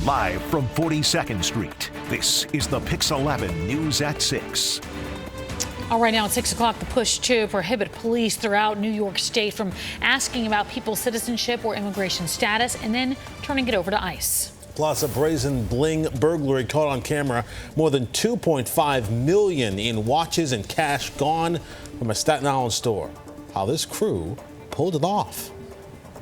Live from 42nd Street, this is the Pix 11 News at 6. All right, now at 6 o'clock, the push to prohibit police throughout New York State from asking about people's citizenship or immigration status and then turning it over to ICE. Plus, a brazen bling burglary caught on camera. More than $2.5 million in watches and cash gone from a Staten Island store. How this crew pulled it off.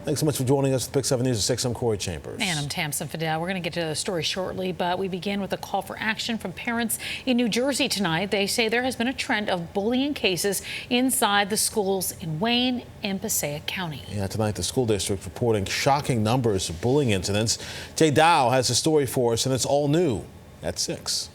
Thanks so much for joining us at Pix 7 News at 6. I'm Corey Chambers. And I'm Tamsin Fidel. We're going to get to the story shortly, but we begin with a call for action from parents in New Jersey tonight. They say there has been a trend of bullying cases inside the schools in Wayne and Passaic County. Yeah, tonight the school district reporting shocking numbers of bullying incidents. Jay Dow has a story for us, and it's all new at 6.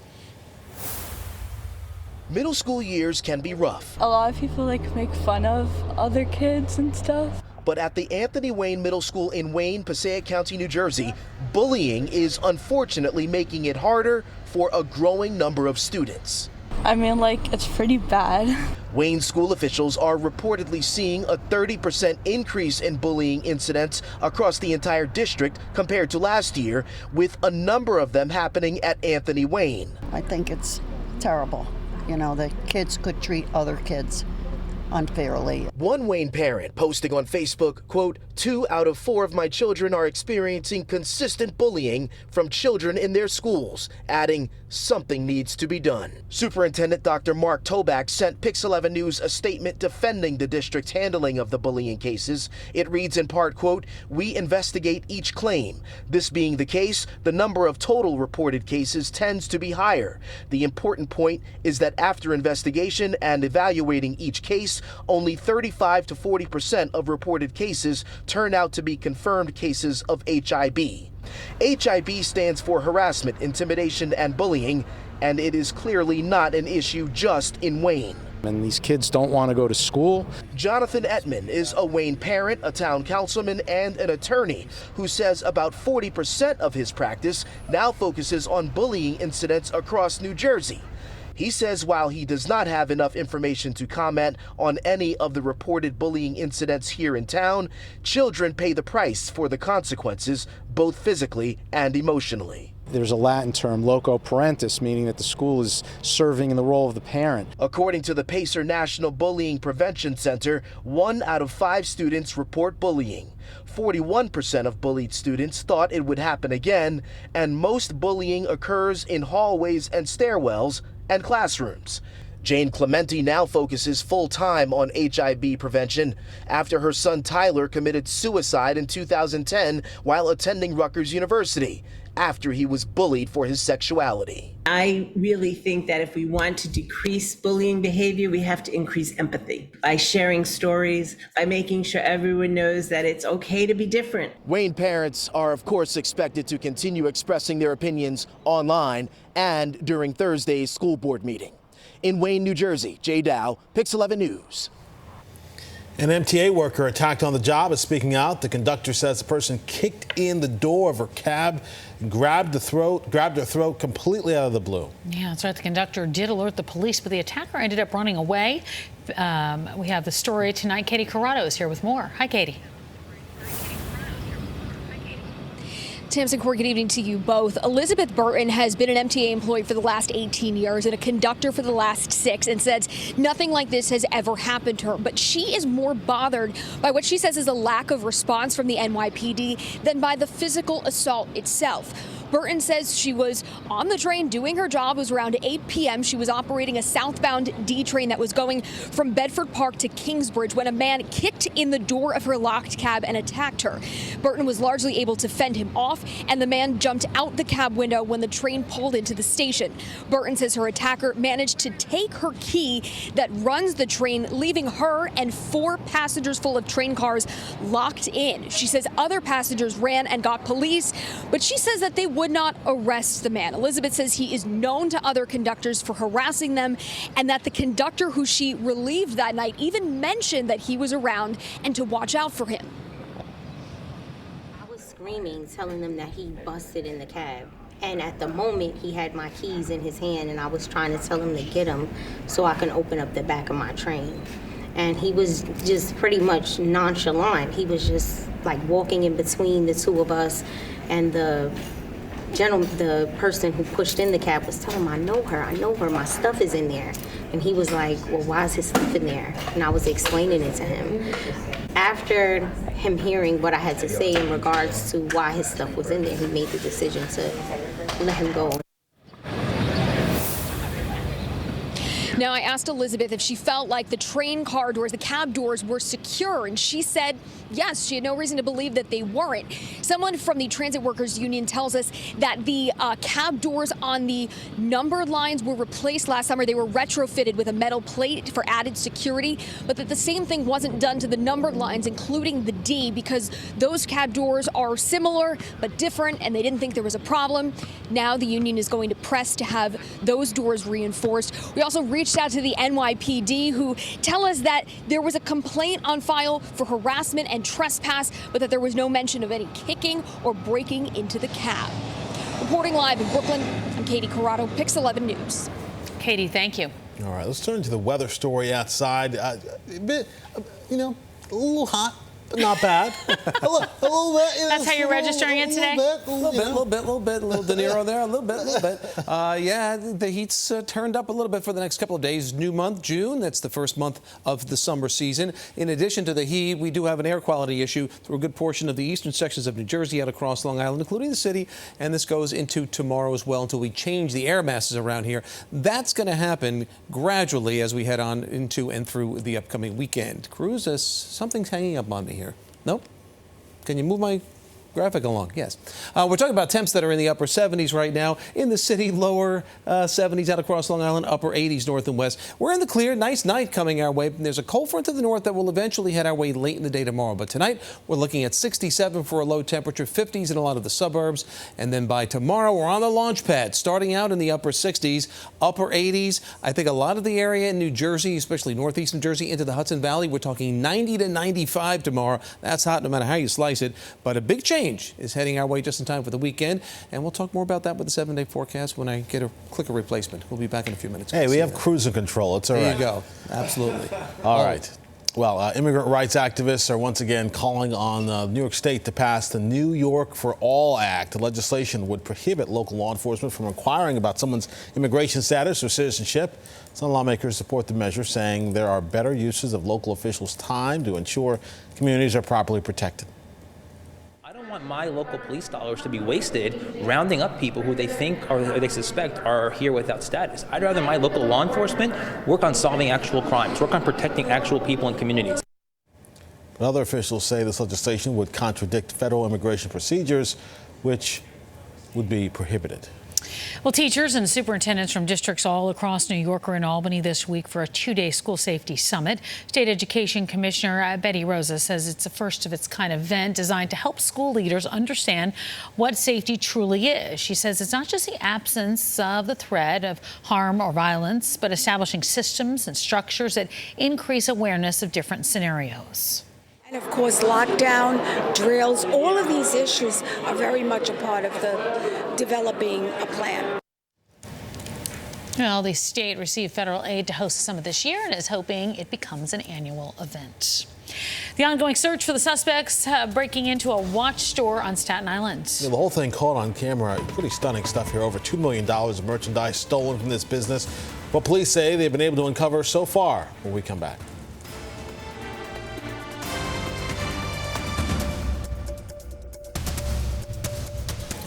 Middle school years can be rough. A lot of people make fun of other kids and stuff. But at the Anthony Wayne Middle School in Wayne, Passaic County, New Jersey, bullying is unfortunately making it harder for a growing number of students. I mean, it's pretty bad. Wayne school officials are reportedly seeing a 30% increase in bullying incidents across the entire district compared to last year, with a number of them happening at Anthony Wayne. I think it's terrible. You know, that kids could treat other kids unfairly. One Wayne parent posting on Facebook, quote, 2 out of 4 of my children are experiencing consistent bullying from children in their schools, adding, something needs to be done. Superintendent Dr. Mark Toback sent Pix 11 News a statement defending the district's handling of the bullying cases. It reads in part, quote, we investigate each claim. This being the case, the number of total reported cases tends to be higher. The important point is that after investigation and evaluating each case, only 35 to 40% of reported cases turn out to be confirmed cases of HIB. HIB stands for harassment, intimidation, and bullying, and it is clearly not an issue just in Wayne. And these kids don't want to go to school. Jonathan Ettman is a Wayne parent, a town councilman, and an attorney who says about 40% of his practice now focuses on bullying incidents across New Jersey. He says while he does not have enough information to comment on any of the reported bullying incidents here in town, children pay the price for the consequences, both physically and emotionally. There's a Latin term, loco parentis, meaning that the school is serving in the role of the parent. According to the Pacer National Bullying Prevention Center, 1 out of 5 students report bullying. 41% of bullied students thought it would happen again, and most bullying occurs in hallways and stairwells and classrooms. Jane Clementi now focuses full-time on HIB prevention after her son Tyler committed suicide in 2010 while attending Rutgers University after he was bullied for his sexuality. I really think that if we want to decrease bullying behavior, we have to increase empathy by sharing stories, by making sure everyone knows that it's okay to be different. Wayne parents are, of course, expected to continue expressing their opinions online and during Thursday's school board meeting. In Wayne, New Jersey, Jay Dow, Pix 11 News. An MTA worker attacked on the job is speaking out. The conductor says the person kicked in the door of her cab, grabbed her throat completely out of the blue. Yeah, that's right. The conductor did alert the police, but the attacker ended up running away. We have the story tonight. Katie Corrado is here with more. Hi, Katie. Tamsin, Corey, good evening to you both. Elizabeth Burton has been an MTA employee for the last 18 years and a conductor for the last 6 and says nothing like this has ever happened to her. But she is more bothered by what she says is a lack of response from the NYPD than by the physical assault itself. Burton says she was on the train doing her job. It was around 8 p.m. She was operating a southbound D train that was going from Bedford Park to Kingsbridge when a man kicked in the door of her locked cab and attacked her. Burton was largely able to fend him off, and the man jumped out the cab window when the train pulled into the station. Burton says her attacker managed to take her key that runs the train, leaving her and 4 passengers full of train cars locked in. She says other passengers ran and got police, but she says that they would not arrest the man. Elizabeth says he is known to other conductors for harassing them, and that the conductor who she relieved that night even mentioned that he was around and to watch out for him. I was screaming, telling them that he busted in the cab. And at the moment, he had my keys in his hand, and I was trying to tell him to get them so I can open up the back of my train. And he was just pretty much nonchalant. He was just like walking in between the two of us and the the person who pushed in the cab was telling him, I know her, my stuff is in there. And he was like, well, why is his stuff in there? And I was explaining it to him. After him hearing what I had to say in regards to why his stuff was in there, he made the decision to let him go. Now, I asked Elizabeth if she felt like the train car doors, the cab doors, were secure, and she said yes, she had no reason to believe that they weren't. Someone from the Transit Workers Union tells us that the cab doors on the numbered lines were replaced last summer. They were retrofitted with a metal plate for added security, but that the same thing wasn't done to the numbered lines, including the D, because those cab doors are similar but different, and they didn't think there was a problem. Now the union is going to press to have those doors reinforced. We also reached out to the NYPD, who tell us that there was a complaint on file for harassment and trespass, but that there was no mention of any kicking or breaking into the cab. Reporting live in Brooklyn, I'm Katie Corrado, Pix 11 News. Katie, thank you. All right, let's turn to the weather story outside. A little hot, but not bad. a little bit. That's how you're registering it today? A little bit, a little De Niro there, a little bit. Yeah, the heat's turned up a little bit for the next couple of days. New month, June, that's the first month of the summer season. In addition to the heat, we do have an air quality issue through a good portion of the eastern sections of New Jersey out across Long Island, including the city, and this goes into tomorrow as well until we change the air masses around here. That's going to happen gradually as we head on into and through the upcoming weekend. Cruz, something's hanging up on me here. Nope. Can you move my graphic along? Yes. We're talking about temps that are in the upper 70s right now. In the city, lower 70s out across Long Island, upper 80s north and west. We're in the clear. Nice night coming our way. There's a cold front to the north that will eventually head our way late in the day tomorrow. But tonight, we're looking at 67 for a low temperature, 50s in a lot of the suburbs. And then by tomorrow, we're on the launch pad, starting out in the upper 60s, upper 80s. I think a lot of the area in New Jersey, especially northeast New Jersey into the Hudson Valley, we're talking 90 to 95 tomorrow. That's hot no matter how you slice it. But a big change is heading our way just in time for the weekend, and we'll talk more about that with the 7-day forecast when I get a clicker replacement. We'll be back in a few minutes. Hey, we have cruise control. It's all right. There you go. Absolutely. All right. Well, immigrant rights activists are once again calling on New York State to pass the New York for All Act. The legislation would prohibit local law enforcement from inquiring about someone's immigration status or citizenship. Some lawmakers support the measure, saying there are better uses of local officials' time to ensure communities are properly protected. I don't want my local police dollars to be wasted rounding up people who they think or they suspect are here without status. I'd rather my local law enforcement work on solving actual crimes, work on protecting actual people and communities. But other officials say this legislation would contradict federal immigration procedures, which would be prohibited. Well, teachers and superintendents from districts all across New York are in Albany this week for a 2-day school safety summit. State Education Commissioner Betty Rosa says it's a first of its kind event designed to help school leaders understand what safety truly is. She says it's not just the absence of the threat of harm or violence, but establishing systems and structures that increase awareness of different scenarios. And of course, lockdown, drills, all of these issues are very much a part of the developing a plan. Well, the state received federal aid to host the summit this year and is hoping it becomes an annual event. The ongoing search for the suspects breaking into a watch store on Staten Island. The whole thing caught on camera. Pretty stunning stuff here. Over $2 million of merchandise stolen from this business. What police say they've been able to uncover so far when we come back.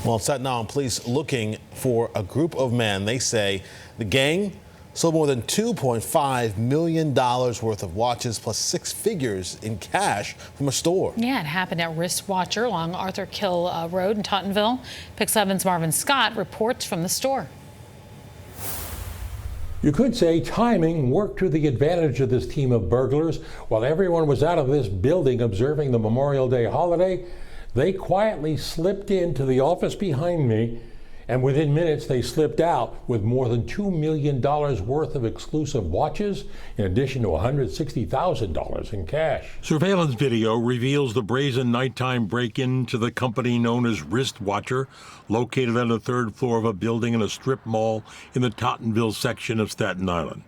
Well, Staten Island police looking for a group of men. They say the gang sold more than $2.5 million worth of watches plus 6 figures in cash from a store. Yeah, it happened at Wristwatcher along Arthur Kill Road in Tottenville. Pix 11's Marvin Scott reports from the store. You could say timing worked to the advantage of this team of burglars. While everyone was out of this building observing the Memorial Day holiday, they quietly slipped into the office behind me, and within minutes they slipped out with more than $2 million worth of exclusive watches, in addition to $160,000 in cash. Surveillance video reveals the brazen nighttime break-in to the company known as Wristwatcher, located on the 3rd floor of a building in a strip mall in the Tottenville section of Staten Island.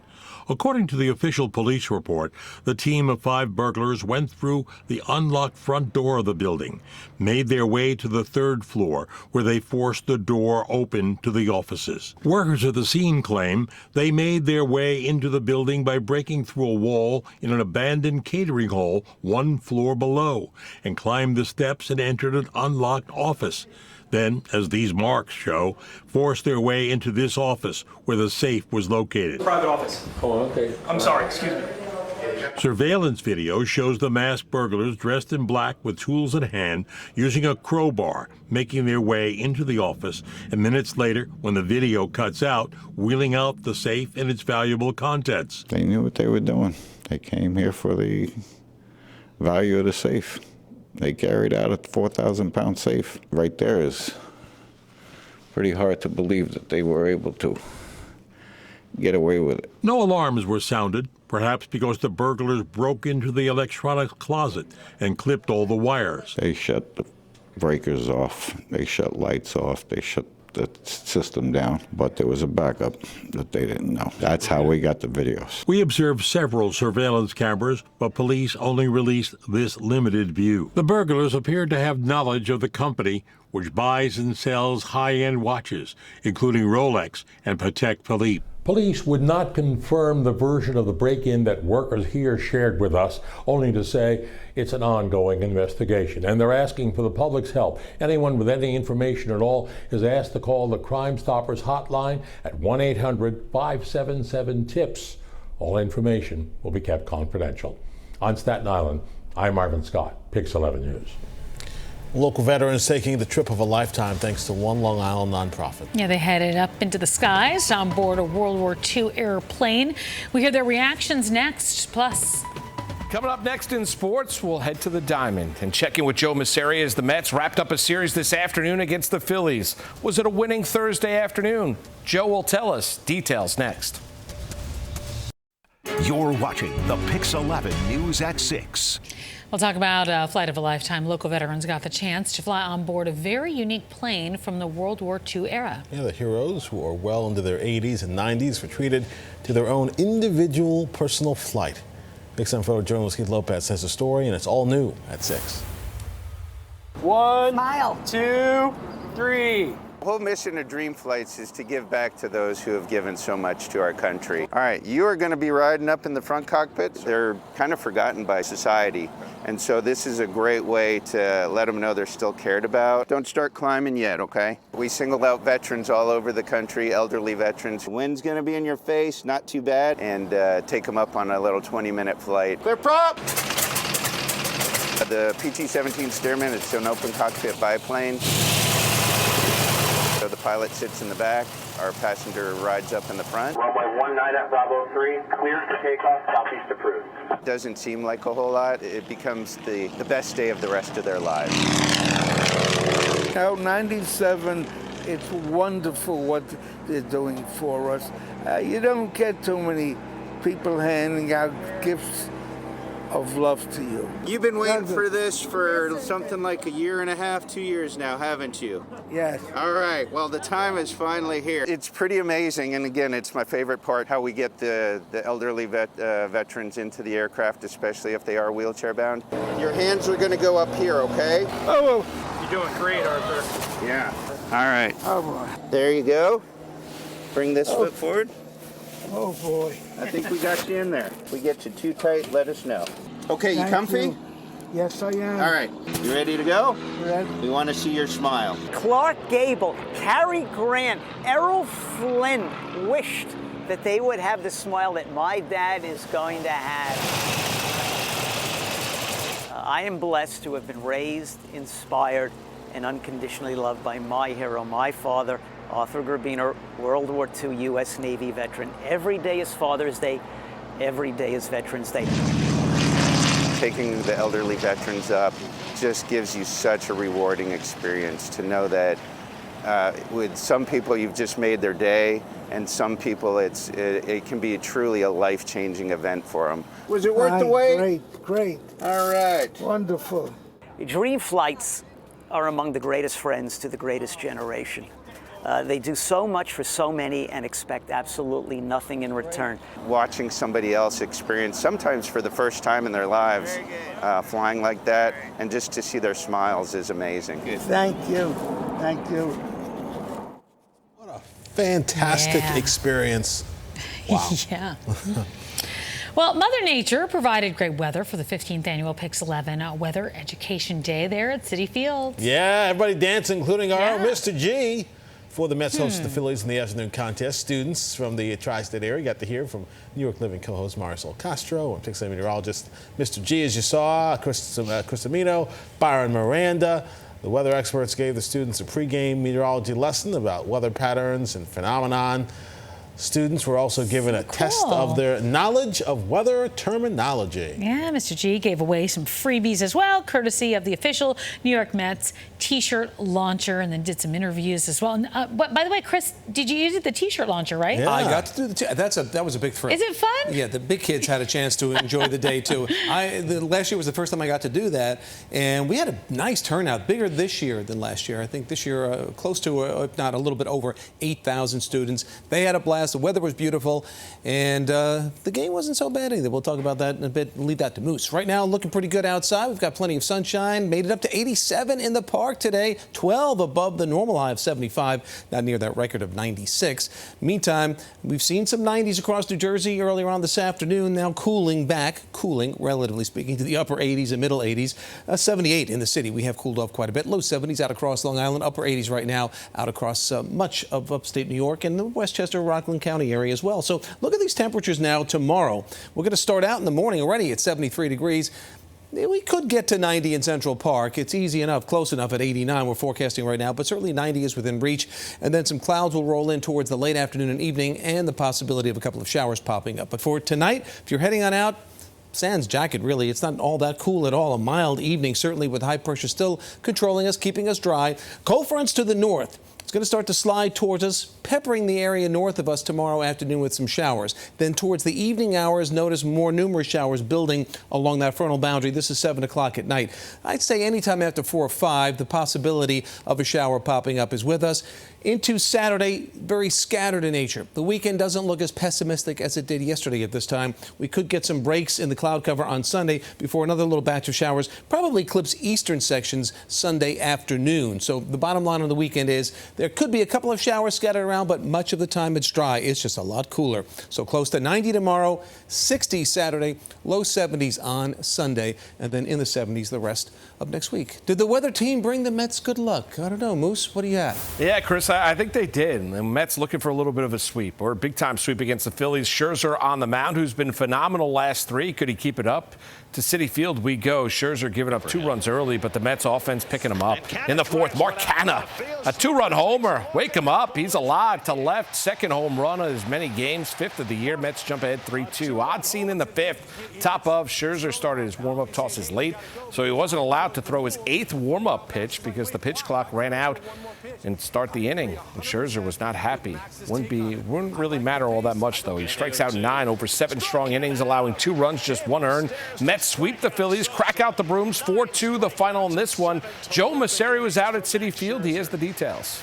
According to the official police report, the team of 5 burglars went through the unlocked front door of the building, made their way to the 3rd floor, where they forced the door open to the offices. Workers at the scene claim they made their way into the building by breaking through a wall in an abandoned catering hall 1 floor below, and climbed the steps and entered an unlocked office. Then, as these marks show, forced their way into this office where the safe was located. Private office. Oh, okay. I'm sorry, excuse me. Surveillance video shows the masked burglars dressed in black with tools in hand, using a crowbar, making their way into the office, and minutes later, when the video cuts out, wheeling out the safe and its valuable contents. They knew what they were doing. They came here for the value of the safe. They carried out a 4,000-pound safe. Right there is pretty hard to believe that they were able to get away with it. No alarms were sounded, perhaps because the burglars broke into the electronics closet and clipped all the wires. They shut the breakers off. They shut lights off. They shut the system down, but there was a backup that they didn't know. That's how we got the videos. We observed several surveillance cameras, but police only released this limited view. The burglars appeared to have knowledge of the company, which buys and sells high-end watches, including Rolex and Patek Philippe. Police would not confirm the version of the break-in that workers here shared with us, only to say it's an ongoing investigation, and they're asking for the public's help. Anyone with any information at all is asked to call the Crime Stoppers hotline at 1-800-577-TIPS. All information will be kept confidential. On Staten Island, I'm Marvin Scott, Pix 11 News. Local veterans taking the trip of a lifetime thanks to one Long Island nonprofit. Yeah, they headed up into the skies on board a World War II airplane. We hear their reactions next. Plus, coming up next in sports, we'll head to the Diamond and check in with Joe Masseria as the Mets wrapped up a series this afternoon against the Phillies. Was it a winning Thursday afternoon? Joe will tell us. Details next. You're watching the Pix 11 News at 6. we'll talk about a flight of a lifetime. Local veterans got the chance to fly on board a very unique plane from the World War II era. Yeah, the heroes, who are well into their 80s and 90s, were treated to their own individual personal flight. Big Sun photojournalist Keith Lopez has the story, and it's all new at 6. 1, smile, 2, 3. The whole mission of Dream Flights is to give back to those who have given so much to our country. All right, you are going to be riding up in the front cockpits. They're kind of forgotten by society, and so this is a great way to let them know they're still cared about. Don't start climbing yet, okay? We singled out veterans all over the country, elderly veterans. The wind's going to be in your face, not too bad, and take them up on a little 20-minute flight. Clear prop! The PT-17 Stearman, it's an open cockpit biplane. So the pilot sits in the back, our passenger rides up in the front. Runway 19 at Bravo 3, clear for takeoff, southeast approved. Doesn't seem like a whole lot. It becomes the best day of the rest of their lives. Now, 97, it's wonderful what they're doing for us. You don't get too many people handing out gifts of love to you. You've been waiting for this for something like a year and a half, 2 years now, haven't you? Yes. All right, well, the time is finally here. It's pretty amazing, and again, it's my favorite part, how we get the elderly veterans into the aircraft, especially if they are wheelchair bound. Your hands are gonna go up here, okay? Oh, you're doing great, Arthur. Yeah. All right. Oh, boy. There you go. Bring this foot forward. Oh, boy. I think we got you in there. If we get you too tight, let us know. Okay, you comfy? You. Yes, I am. All right, you ready to go? Ready. We want to see your smile. Clark Gable, Cary Grant, Errol Flynn wished that they would have the smile that my dad is going to have. I am blessed to have been raised, inspired, and unconditionally loved by my hero, my father, Arthur Grabiner, World War II U.S. Navy veteran. Every day is Father's Day. Every day is Veterans Day. Taking the elderly veterans up just gives you such a rewarding experience to know that with some people you've just made their day, and some people it can be truly a life-changing event for them. Was it worth the wait? Great. All right. Wonderful. Dream Flights are among the greatest friends to the greatest generation. They do so much for so many and expect absolutely nothing in return. Watching somebody else experience, sometimes for the first time in their lives, flying like that, and just to see their smiles is amazing. Thank you. Thank you. Fantastic experience. Wow. Yeah. Well, Mother Nature provided great weather for the 15th annual Pix 11 Weather Education Day there at Citi Field. Yeah, everybody dancing, including our Mr. G. For the Mets host the Phillies in the afternoon contest, students from the tri-state area got to hear from New York Living co-host Marisol Castro and Pix 11 meteorologist Mr. G, as you saw, Chris Amino, Byron Miranda. The weather experts gave the students a pregame meteorology lesson about weather patterns and phenomenon. Students were also given a test of their knowledge of weather terminology. Yeah, Mr. G gave away some freebies as well, courtesy of the official New York Mets T-shirt launcher, and then did some interviews as well. And, by the way, Chris, you did the T-shirt launcher, right? Yeah. I got to do that was a big thrill. Is it fun? Yeah, the big kids had a chance to enjoy the day too. Last year was the first time I got to do that, and we had a nice turnout, bigger this year than last year. I think this year close to, if not a little bit over 8,000 students. They had a blast. The weather was beautiful, and the game wasn't so bad either. We'll talk about that in a bit. We'll leave that to Moose. Right now, looking pretty good outside. We've got plenty of sunshine. Made it up to 87 in the park today, 12 above the normal high of 75, not near that record of 96. Meantime, we've seen some 90s across New Jersey earlier on this afternoon. Now cooling back, relatively speaking, to the upper 80s and middle 80s. 78 in the city. We have cooled off quite a bit. Low 70s out across Long Island, upper 80s right now out across much of upstate New York and the Westchester, Rockland County area as well. So look at these temperatures now tomorrow. We're going to start out in the morning already at 73 degrees. We could get to 90 in Central Park. It's easy enough, close enough at 89 we're forecasting right now, but certainly 90 is within reach. And then some clouds will roll in towards the late afternoon and evening, and the possibility of a couple of showers popping up. But for tonight, if you're heading on out, sans jacket, really. It's not all that cool at all. A mild evening, certainly with high pressure still controlling us, keeping us dry. Cold fronts to the north. It's going to start to slide towards us, peppering the area north of us tomorrow afternoon with some showers. Then towards the evening hours, notice more numerous showers building along that frontal boundary. This is 7 o'clock at night. I'd say anytime after 4 or 5, the possibility of a shower popping up is with us. Into Saturday, very scattered in nature. The weekend doesn't look as pessimistic as it did yesterday at this time. We could get some breaks in the cloud cover on Sunday before another little batch of showers probably clips eastern sections Sunday afternoon. So the bottom line on the weekend is there could be a couple of showers scattered around, but much of the time it's dry. It's just a lot cooler. So close to 90 tomorrow, 60 Saturday, low 70s on Sunday, and then in the 70s the rest of next week. Did the weather team bring the Mets good luck? I don't know. Moose, what do you have? Yeah, Chris, I think they did. The Mets looking for a little bit of a sweep or a big-time sweep against the Phillies. Scherzer on the mound, who's been phenomenal last 3. Could he keep it up? To Citi Field we go. Scherzer giving up 2 runs early, but the Mets offense picking him up. In the 4th, Mark Canha, a 2-run homer. Wake him up. He's alive to left. 2nd home run of as many games. 5th of the year. Mets jump ahead 3-2. Odd scene in the 5th. Top of Scherzer started his warm-up tosses late, so he wasn't allowed to throw his 8th warm-up pitch because the pitch clock ran out and start the inning. And Scherzer was not happy. Wouldn't really matter all that much, though. He strikes out 9 over 7 strong innings, allowing 2 runs, just 1 earned. Mets sweep the Phillies, crack out the brooms, 4-2 the final in this one. Joe Masseri was out at Citi Field. He has the details.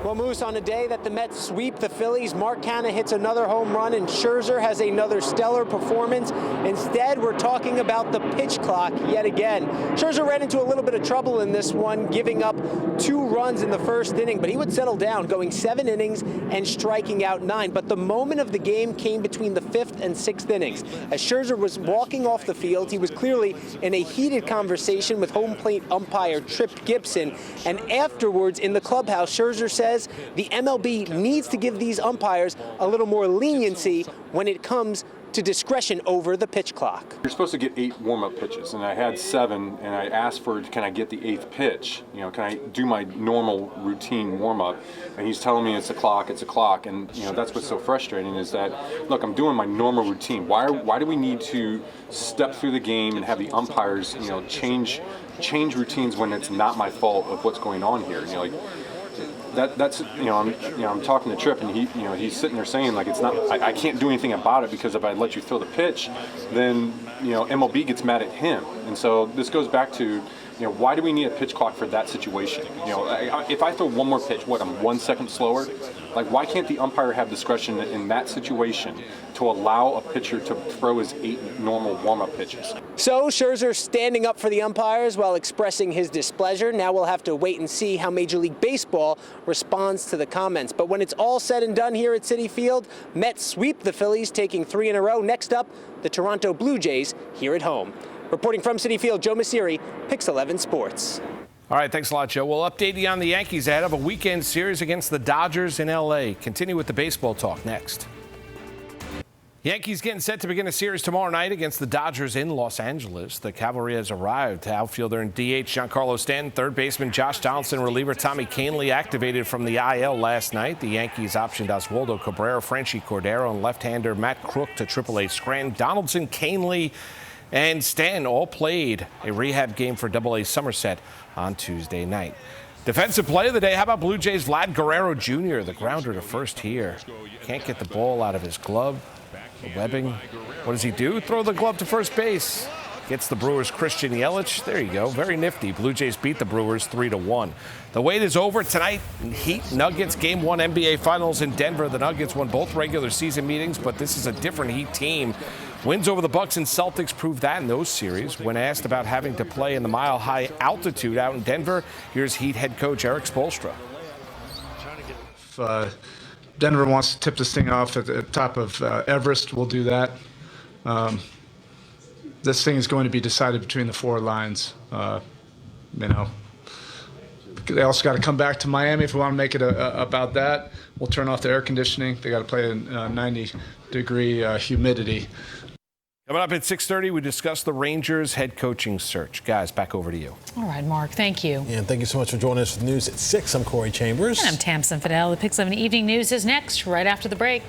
Well, Moose, on a day that the Mets sweep the Phillies, Mark Canha hits another home run and Scherzer has another stellar performance. Instead, we're talking about the pitch clock yet again. Scherzer ran into a little bit of trouble in this one, giving up 2 runs in the 1st inning, but he would settle down, going 7 innings and striking out 9. But the moment of the game came between the 5th and 6th innings. As Scherzer was walking off the field, he was clearly in a heated conversation with home plate umpire Tripp Gibson, and afterwards in the clubhouse, Scherzer says the MLB needs to give these umpires a little more leniency when it comes to discretion over the pitch clock. You're supposed to get 8 warm-up pitches, and I had 7, and I asked for, can I get the 8th pitch? You know, can I do my normal routine warm-up? And he's telling me it's a clock, and you know, that's what's so frustrating is that, look, I'm doing my normal routine. Why do we need to step through the game and have the umpires, you know, change routines when it's not my fault of what's going on here? You know, like, that's I'm talking to Tripp, and he's sitting there saying, like, it's not, I can't do anything about it because if I let you throw the pitch, then MLB gets mad at him. And so this goes back to why do we need a pitch clock for that situation? If I throw one more pitch, I'm 1 second slower? Like, why can't the umpire have discretion in that situation to allow a pitcher to throw his 8 normal warm-up pitches? So Scherzer standing up for the umpires while expressing his displeasure. Now we'll have to wait and see how Major League Baseball responds to the comments. But when it's all said and done here at Citi Field, Mets sweep the Phillies, taking 3 in a row. Next up, the Toronto Blue Jays here at home. Reporting from Citi Field, Joe Messeri, Pix 11 Sports. All right, thanks a lot, Joe. We'll update you on the Yankees ahead of a weekend series against the Dodgers in L.A. Continue with the baseball talk next. Yankees getting set to begin a series tomorrow night against the Dodgers in Los Angeles. The cavalry has arrived. Outfielder and DH Giancarlo Stanton, third baseman Josh Donaldson, reliever Tommy Kahnle activated from the IL last night. The Yankees optioned Oswaldo Cabrera, Franchy Cordero, and left-hander Matt Crook to AAA Scranton. Donaldson, Kahnle, and Stanton all played a rehab game for AA Somerset on Tuesday night. Defensive play of the day, how about Blue Jays Vlad Guerrero Jr., the grounder to first here. Can't get the ball out of his glove. The webbing. What does he do? Throw the glove to first base. Gets the Brewers' Christian Yelich. There you go. Very nifty. Blue Jays beat the Brewers 3-1. The wait is over tonight. Heat Nuggets Game 1 NBA Finals in Denver. The Nuggets won both regular season meetings, but this is a different Heat team. Wins over the Bucks and Celtics proved that in those series. When asked about having to play in the mile-high altitude out in Denver, here's Heat head coach Erik Spoelstra. If Denver wants to tip this thing off at the top of Everest, we'll do that. This thing is going to be decided between the 4 lines. They also got to come back to Miami if we want to make it about that. We'll turn off the air conditioning. They got to play in 90-degree humidity. Coming up at 6:30, we discuss the Rangers head coaching search. Guys, back over to you. All right, Mark, thank you. And thank you so much for joining us for the news at 6. I'm Corey Chambers. And I'm Tamsin Fidel. The Pix 11 Evening News is next, right after the break.